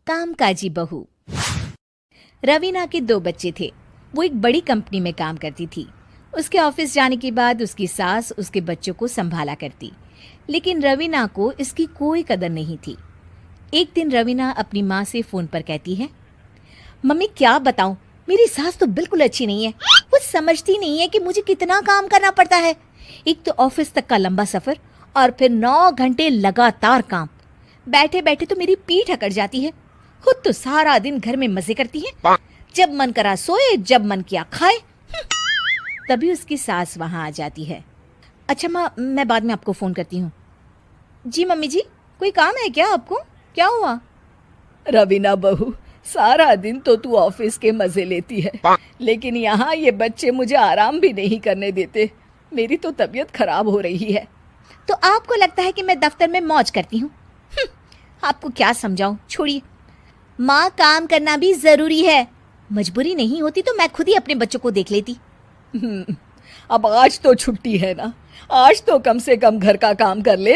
कामकाजी बहू। रवीना के दो बच्चे थे। वो एक बड़ी कंपनी में काम करती थी। उसके ऑफिस जाने के बाद उसकी सास उसके बच्चों को संभाला करती, लेकिन रवीना को इसकी कोई कदर नहीं थी। एक दिन रवीना अपनी माँ से फोन पर कहती है, मम्मी क्या बताऊं, मेरी सास तो बिल्कुल अच्छी नहीं है। वो समझती नहीं है कि मुझे कितना काम करना पड़ता है। एक तो ऑफिस तक का लंबा सफर और फिर 9 घंटे लगातार काम। बैठे बैठे तो मेरी पीठ अकड़ जाती है। खुद तो सारा दिन घर में मजे करती है, जब मन करा सोए, जब मन किया खाए। तभी उसकी सास वहां आ जाती है। अच्छा माँ, मैं बाद में आपको फोन करती हूँ। जी मम्मी जी, कोई काम है क्या आपको? क्या हुआ? रवीना बहू, सारा दिन तो तू ऑफिस के मजे लेती है, लेकिन यहाँ ये बच्चे मुझे आराम भी नहीं करने देते। मेरी तो तबीयत खराब हो रही है। तो आपको लगता है कि मैं दफ्तर में मौज करती हूँ? आपको क्या समझाऊं, छोड़िए। माँ, काम करना भी जरूरी है। मजबूरी नहीं होती तो मैं खुद ही अपने बच्चों को देख लेती। अब आज तो छुट्टी है ना, आज तो कम से कम घर का काम कर ले।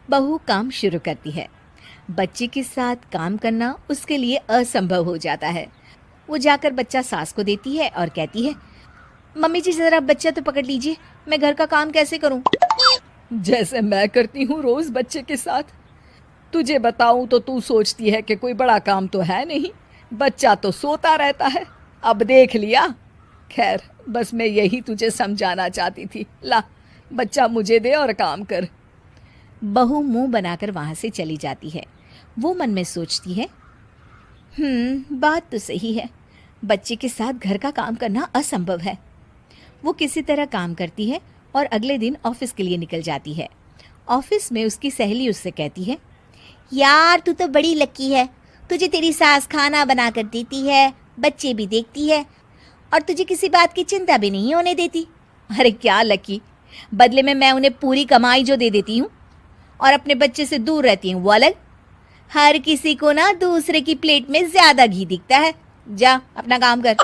बहू काम शुरू करती है। बच्चे के साथ काम करना उसके लिए असंभव हो जाता है। वो जाकर बच्चा सास को देती है और कहती है, मम्मी जी जरा बच्चा तो पकड़ लीजिए, मैं घर का काम कैसे करूं? जैसे मैं करती हूँ रोज बच्चे के साथ। तुझे बताऊं तो तू सोचती है कि कोई बड़ा काम तो है नहीं, बच्चा तो सोता रहता है। अब देख लिया। खैर, बस मैं यही तुझे समझाना चाहती थी। ला, बच्चा मुझे दे और काम कर। बहू मुंह बनाकर वहां से चली जाती है। वो मन में सोचती है, बात तो सही है, बच्चे के साथ घर का काम करना असंभव है। वो किसी तरह काम करती है और अगले दिन ऑफिस के लिए निकल जाती है। ऑफिस में उसकी सहेली उससे कहती है, यार तू तो बड़ी लकी है, तुझे तेरी सास खाना बना कर देती है, बच्चे भी देखती है और तुझे किसी बात की चिंता भी नहीं होने देती। अरे क्या लकी, बदले में मैं उन्हें पूरी कमाई जो दे देती हूँ और अपने बच्चे से दूर रहती हूँ वो अलग। हर किसी को ना दूसरे की प्लेट में ज्यादा घी दिखता है। जा अपना काम कर।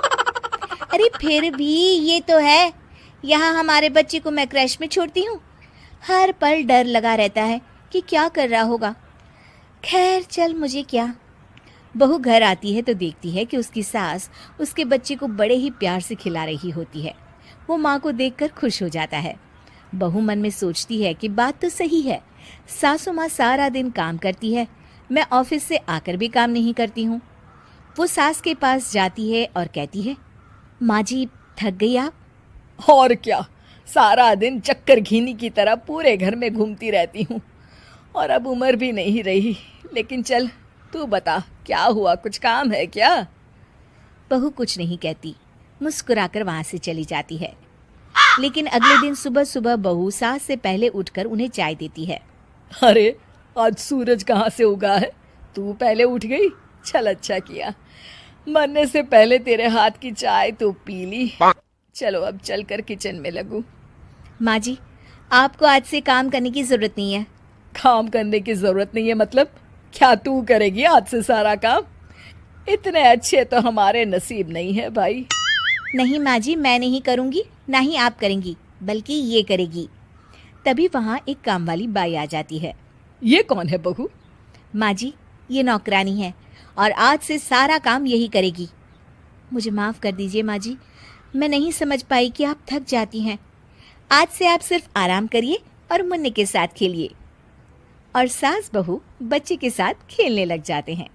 अरे फिर भी ये तो है, यहाँ हमारे बच्चे को मैं क्रैश में छोड़ती हूँ, हर पल डर लगा रहता है कि क्या कर रहा होगा। खैर चल, मुझे क्या। बहू घर आती है तो देखती है कि उसकी सास उसके बच्चे को बड़े ही प्यार से खिला रही होती है। वो माँ को देखकर खुश हो जाता है। बहू मन में सोचती है कि बात तो सही है, सासू माँ सारा दिन काम करती है, मैं ऑफिस से आकर भी काम नहीं करती हूँ। वो सास के पास जाती है और कहती है, माँ जी थक गई आप? और क्या, सारा दिन चक्कर घीनी की तरह पूरे घर में घूमती रहती हूँ और अब उम्र भी नहीं रही। लेकिन चल तू बता, क्या हुआ, कुछ काम है क्या? बहू कुछ नहीं कहती, मुस्कुराकर वहां से चली जाती है। लेकिन अगले दिन सुबह सुबह बहू सास से पहले उठकर उन्हें चाय देती है। अरे, आज सूरज कहाँ से उगा है? तू पहले उठ गई? चल अच्छा किया, मरने से पहले तेरे हाथ की चाय तो पी ली। चलो अब चलकर किचन में लगूं। माँ जी, आपको आज से काम करने की जरूरत नहीं है। काम करने की जरूरत नहीं है मतलब? क्या तू करेगी आज से सारा काम? इतने अच्छे तो हमारे नसीब नहीं है भाई। नहीं माँ जी, मैं नहीं करूँगी, ना ही आप करेंगी, बल्कि ये करेगी। तभी वहाँ एक काम वाली बाई आ जाती है। ये कौन है बहू? माँ जी, ये नौकरानी है और आज से सारा काम यही करेगी। मुझे माफ़ कर दीजिए माँ जी, मैं नहीं समझ पाई कि आप थक जाती हैं। आज से आप सिर्फ आराम करिए और मुन्ने के साथ खेलिए। और सास बहू बच्चे के साथ खेलने लग जाते हैं।